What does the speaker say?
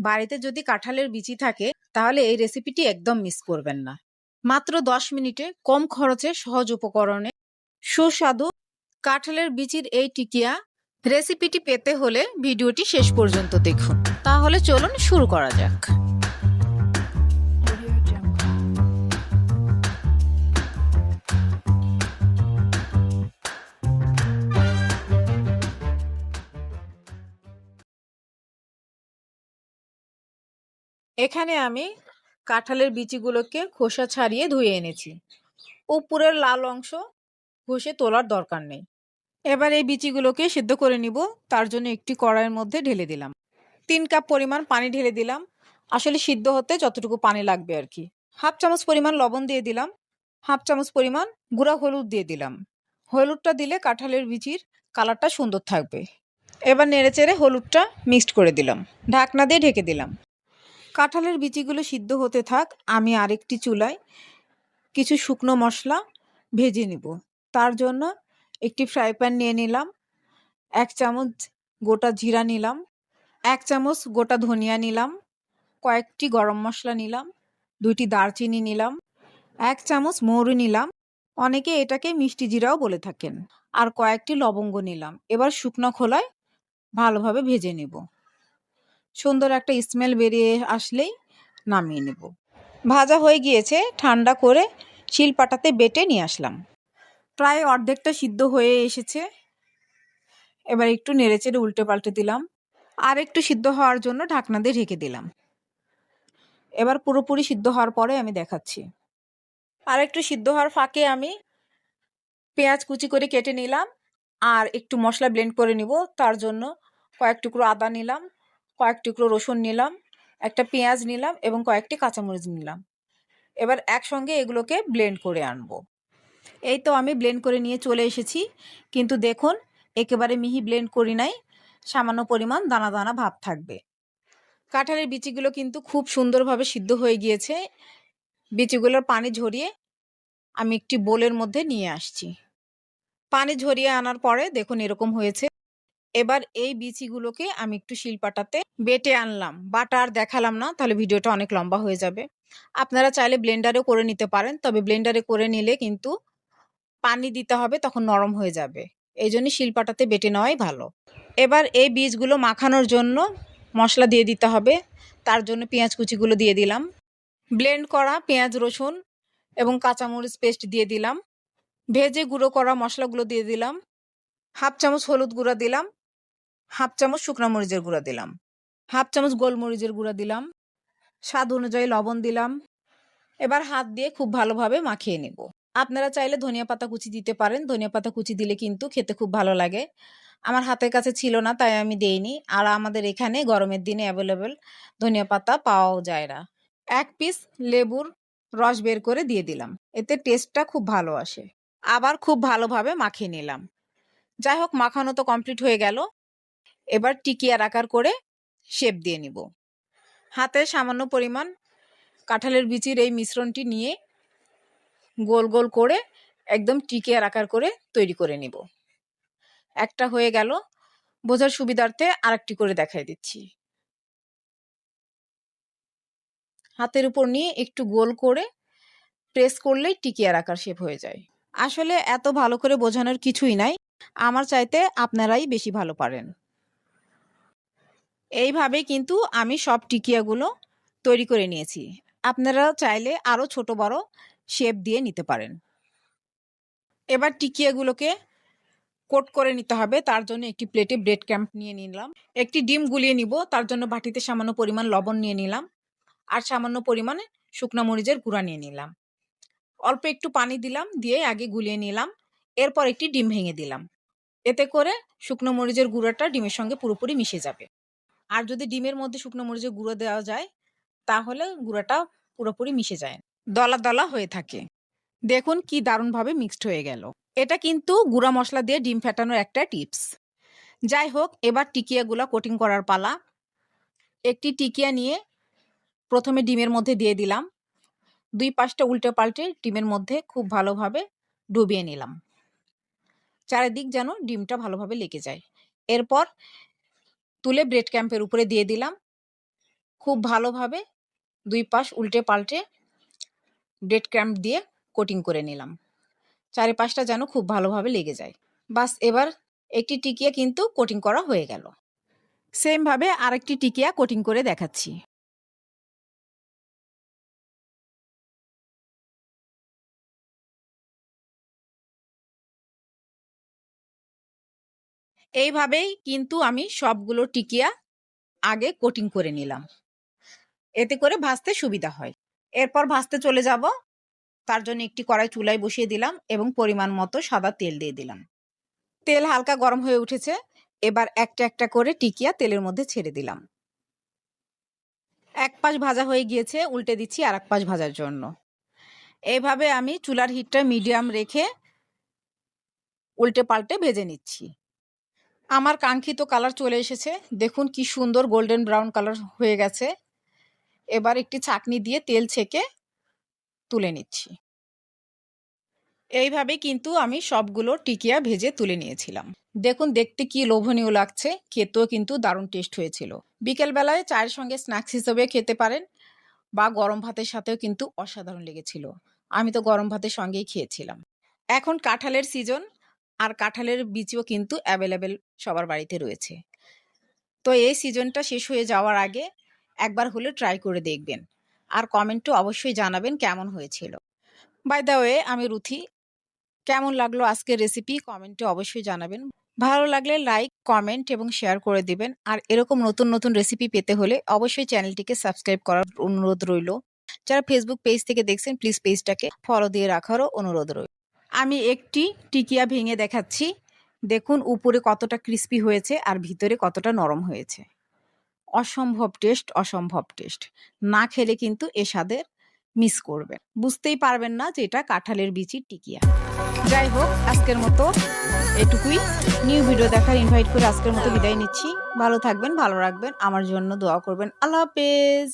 বাড়িতে যদি কাঁঠালের বিচি থাকে তাহলে এই রেসিপিটি একদম মিস করবেন না। মাত্র 10 মিনিটে কম খরচে সহজ উপকরণে সুস্বাদু কাঁঠালের বিচির এই টিকিয়া রেসিপিটি পেতে হলে ভিডিওটি শেষ পর্যন্ত দেখুন। তাহলে চলুন শুরু করা যাক। এখানে আমি কাঁঠালের বিচিগুলোকে খোসা ছাড়িয়ে ধুয়ে এনেছি। উপরের লাল অংশ ঘষে তোলার দরকার নেই। এবার এই বিচিগুলোকে সিদ্ধ করে নিব। তার জন্য একটি কড়াইয়ের মধ্যে ঢেলে দিলাম। 3 কাপ পরিমাণ পানি ঢেলে দিলাম। আসলে সিদ্ধ হতে যতটুকু পানি লাগবে আর কি। হাফ চামচ পরিমাণ লবণ দিয়ে দিলাম। হাফ চামচ পরিমাণ গুঁড়া হলুদ দিয়ে দিলাম। হলুদটা দিলে কাঁঠালের বিচির কালারটা সুন্দর থাকবে। এবার নেড়েচেড়ে হলুদটা মিক্সড করে দিলাম। ঢাকনা দিয়ে ঢেকে দিলাম। কাঁঠালের বিচিগুলো সিদ্ধ হতে থাক। আমি আরেকটি চুলায় কিছু শুকনো মশলা ভেজে নিব। তার জন্য একটি ফ্রাই প্যান নিয়ে নিলাম। 1 চামচ গোটা জিরা নিলাম। 1 চামচ গোটা ধনিয়া নিলাম। কয়েকটি গরম মশলা নিলাম। 2টি দারচিনি নিলাম। 1 চামচ মৌরি নিলাম। অনেকে এটাকে মিষ্টি জিরাও বলে থাকেন। আর কয়েকটি লবঙ্গ নিলাম। এবার শুকনো খোলায় ভালোভাবে ভেজে নেব। সুন্দর একটা স্মেল বেরিয়ে আসলেই নামিয়ে নেব। ভাজা হয়ে গিয়েছে। ঠান্ডা করে শিলপাটাতে বেটে নিয়ে আসলাম। প্রায় অর্ধেকটা সিদ্ধ হয়ে এসেছে। এবার একটু নেড়েচেড়ে উল্টে পাল্টে দিলাম। আর একটু সিদ্ধ হওয়ার জন্য ঢাকনা দিয়ে ঢেকে দিলাম। এবার পুরোপুরি সিদ্ধ হওয়ার পরে আমি দেখাচ্ছি। আর একটু সিদ্ধ হওয়ার ফাঁকে আমি পেঁয়াজ কুচি করে কেটে নিলাম। আর একটু মশলা ব্লেন্ড করে নিব। তার জন্য কয়েক টুকরো আদা নিলাম, কয়েক টুকরো রসুন নিলাম, একটা পেঁয়াজ নিলাম এবং কয়েকটি কাঁচামরিচ নিলাম। এবার একসঙ্গে এগুলোকে ব্লেন্ড করে আনবো। এই তো আমি ব্লেন্ড করে নিয়ে চলে এসেছি। কিন্তু দেখুন, একেবারে মিহি ব্লেন্ড করি নাই। সামান্য পরিমাণ দানা দানা ভাব থাকবে। কাঁঠালের বিচিগুলো কিন্তু খুব সুন্দরভাবে সিদ্ধ হয়ে গিয়েছে। বিচিগুলোর পানি ঝরিয়ে আমি একটি বোলের মধ্যে নিয়ে আসছি। পানি ঝরিয়ে আনার পরে দেখুন এরকম হয়েছে। এবার এই বিচিগুলোকে আমি একটু শিলপাটাতে বেটে আনলাম। বাটা আর দেখালাম না, তাহলে ভিডিওটা অনেক লম্বা হয়ে যাবে। আপনারা চাইলে ব্লেন্ডারেও করে নিতে পারেন, তবে ব্লেন্ডারে করে নিলে কিন্তু পানি দিতে হবে, তখন নরম হয়ে যাবে। এই জন্য শিলপাটাতে বেটে নেওয়াই ভালো। এবার এই বীজগুলো মাখানোর জন্য মশলা দিয়ে দিতে হবে। তার জন্য পেঁয়াজ কুচিগুলো দিয়ে দিলাম। ব্লেন্ড করা পেঁয়াজ, রসুন এবং কাঁচামরিচ পেস্ট দিয়ে দিলাম। ভেজে গুঁড়ো করা মশলাগুলো দিয়ে দিলাম। হাফ চামচ হলুদ গুঁড়া দিলাম। হাফ চামচ শুকনো মরিচের গুঁড়া দিলাম। হাফ চামচ গোলমরিচের গুঁড়া দিলাম। স্বাদ অনুযায়ী লবণ দিলাম। এবার হাত দিয়ে খুব ভালোভাবে মাখিয়ে নেব। আপনারা চাইলে ধনিয়া পাতা কুচি দিতে পারেন। ধনিয়া পাতা কুচি দিলে কিন্তু খেতে খুব ভালো লাগে। আমার হাতের কাছে ছিল না, তাই আমি দেইনি। আর আমাদের এখানে গরমের দিনে অ্যাভেলেবেল ধনিয়া পাতা পাওয়াও যায় না। 1 পিস লেবুর রস বের করে দিয়ে দিলাম। এতে টেস্টটা খুব ভালো আসে। আবার খুব ভালোভাবে মাখিয়ে নিলাম। যাই হোক, মাখানো তো কমপ্লিট হয়ে গেল। এবার টিকিয়ার আকার করে শেপ দিয়ে নিব। হাতে সামান্য পরিমাণ কাঁঠালের বিচির এই মিশ্রণটি নিয়ে গোল গোল করে একদম টিকিয়ার আকার করে তৈরি করে নিব। একটা হয়ে গেল। বোঝার সুবিধার্থে আরেকটি করে দেখাই দিচ্ছি। হাতের উপর নিয়ে একটু গোল করে প্রেস করলেই টিকিয়ার আকার শেপ হয়ে যায়। আসলে এত ভালো করে বোঝানোর কিছুই নাই। আমার চাইতে আপনারাই বেশি ভালো পারেন। এইভাবেই কিন্তু আমি সব টিকিয়াগুলো তৈরি করে নিয়েছি। আপনারা চাইলে আরও ছোট বড় শেপ দিয়ে নিতে পারেন। এবার টিকিয়াগুলোকে কোট করে নিতে হবে। তার জন্য একটি প্লেটে ব্রেড ক্রাম্ব নিয়ে নিলাম। একটি ডিম গুলিয়ে নিব। তার জন্য বাটিতে সামান্য পরিমাণ লবণ নিয়ে নিলাম। আর সামান্য পরিমাণে শুকনো মরিচের গুঁড়া নিয়ে নিলাম। অল্প একটু পানি দিলাম, দিয়ে আগে গুলিয়ে নিলাম। এরপর একটি ডিম ভেঙে দিলাম। এতে করে শুকনো মরিচের গুঁড়াটা ডিমের সঙ্গে পুরোপুরি মিশে যাবে। আর যদি ডিমের মধ্যে শুকনো মরিচের গুঁড়ো দেওয়া যায় তাহলে গুঁড়াটা পুরোপুরি মিশে যায়, দলা দলা হয়ে থাকে। দেখুন কি দারুণভাবে মিক্সড হয়ে গেল। এটা কিন্তু গুঁড়া মশলা দিয়ে ডিম ফেটানোর একটা টিপস। যাই হোক, এবার টিকিয়াগুলো কোটিং করার পালা। একটি টিকিয়া নিয়ে প্রথমে ডিমের মধ্যে দিয়ে দিলাম। 2 পাশটা উল্টে পাল্টে ডিমের মধ্যে খুব ভালোভাবে ডুবিয়ে নিলাম। চারিদিক যেন ডিমটা ভালোভাবে লেগে যায়। এরপর তুলে ব্রেড ক্রাম্বের উপরে দিয়ে দিলাম। খুব ভালোভাবে 2 পাশ উল্টে পাল্টে ব্রেড ক্রাম্ব দিয়ে কোটিং করে নিলাম। চারিপাশটা যেন খুব ভালোভাবে লেগে যায়। বাস এবার একটি টিকিয়া কিন্তু কোটিং করা হয়ে গেল। সেম ভাবে আরেকটি টিকিয়া কোটিং করে দেখাচ্ছি। এইভাবেই কিন্তু আমি সবগুলো টিকিয়া আগে কোটিং করে নিলাম। এতে করে ভাজতে সুবিধা হয়। এরপর ভাজতে চলে যাব। তার জন্য একটি কড়াই চুলায় বসিয়ে দিলাম এবং পরিমাণ মতো সাদা তেল দিয়ে দিলাম। তেল হালকা গরম হয়ে উঠেছে। এবার একটা একটা করে টিকিয়া তেলের মধ্যে ছেড়ে দিলাম। এক পাশ ভাজা হয়ে গিয়েছে, উল্টে দিচ্ছি আর এক পাশ ভাজার জন্য। এইভাবে আমি চুলার হিটটা মিডিয়াম রেখে উল্টে পাল্টে ভেজে নিচ্ছি। আমার কাঙ্ক্ষিত কালার চলে এসেছে। দেখুন কি সুন্দর গোল্ডেন ব্রাউন কালার হয়ে গেছে। এবার একটি ছাঁকনি দিয়ে তেল ছেঁকে তুলে নিচ্ছি। এইভাবে কিন্তু আমি সবগুলো টিকিয়া ভেজে তুলে নিয়েছিলাম। দেখুন দেখতে কি লোভনীয় লাগছে, খেতেও কিন্তু দারুণ টেস্ট হয়েছিল। বিকেলবেলায় চায়ের সঙ্গে স্ন্যাক্স হিসেবে খেতে পারেন বা গরম ভাতের সাথেও কিন্তু অসাধারণ লেগেছিল। আমি তো গরম ভাতের সঙ্গেই খেয়েছিলাম। এখন কাঁঠালের সিজন, আর কাঁঠালের বীজও কিন্তু অ্যাভেলেবেল সবার বাড়িতে রয়েছে। তো এই সিজনটা শেষ হয়ে যাওয়ার আগে একবার হলে ট্রাই করে দেখবেন, আর কমেন্টও অবশ্যই জানাবেন কেমন হয়েছিল। বাই দ্য ওয়ে, আমি রুথি। কেমন লাগলো আজকের রেসিপি কমেন্টে অবশ্যই জানাবেন। ভালো লাগলে লাইক, কমেন্ট এবং শেয়ার করে দিবেন। আর এরকম নতুন নতুন রেসিপি পেতে হলে অবশ্যই চ্যানেলটিকে সাবস্ক্রাইব করার অনুরোধ রইল। যারা ফেসবুক পেজ থেকে দেখছেন প্লিজ পেজটাকে ফলো দিয়ে রাখারও অনুরোধ রইল। আমি একটি টিকিয়া ভেঙে দেখাচ্ছি। দেখুন উপরে কতটা ক্রিস্পি হয়েছে আর ভিতরে কতটা নরম হয়েছে। অসম্ভব টেস্ট, অসম্ভব টেস্ট। না খেলে কিন্তু এ স্বাদের মিস করবেন, বুঝতেই পারবেন না যে এটা কাঁঠালের বিচির টিকিয়া। যাই হোক, আজকের মতো এটুকুই। নিউ ভিডিও দেখার ইনভাইট করে আজকের মতো বিদায় নিচ্ছি। ভালো থাকবেন, ভালো রাখবেন, আমার জন্য দোয়া করবেন। আল্লাহ হাফেজ।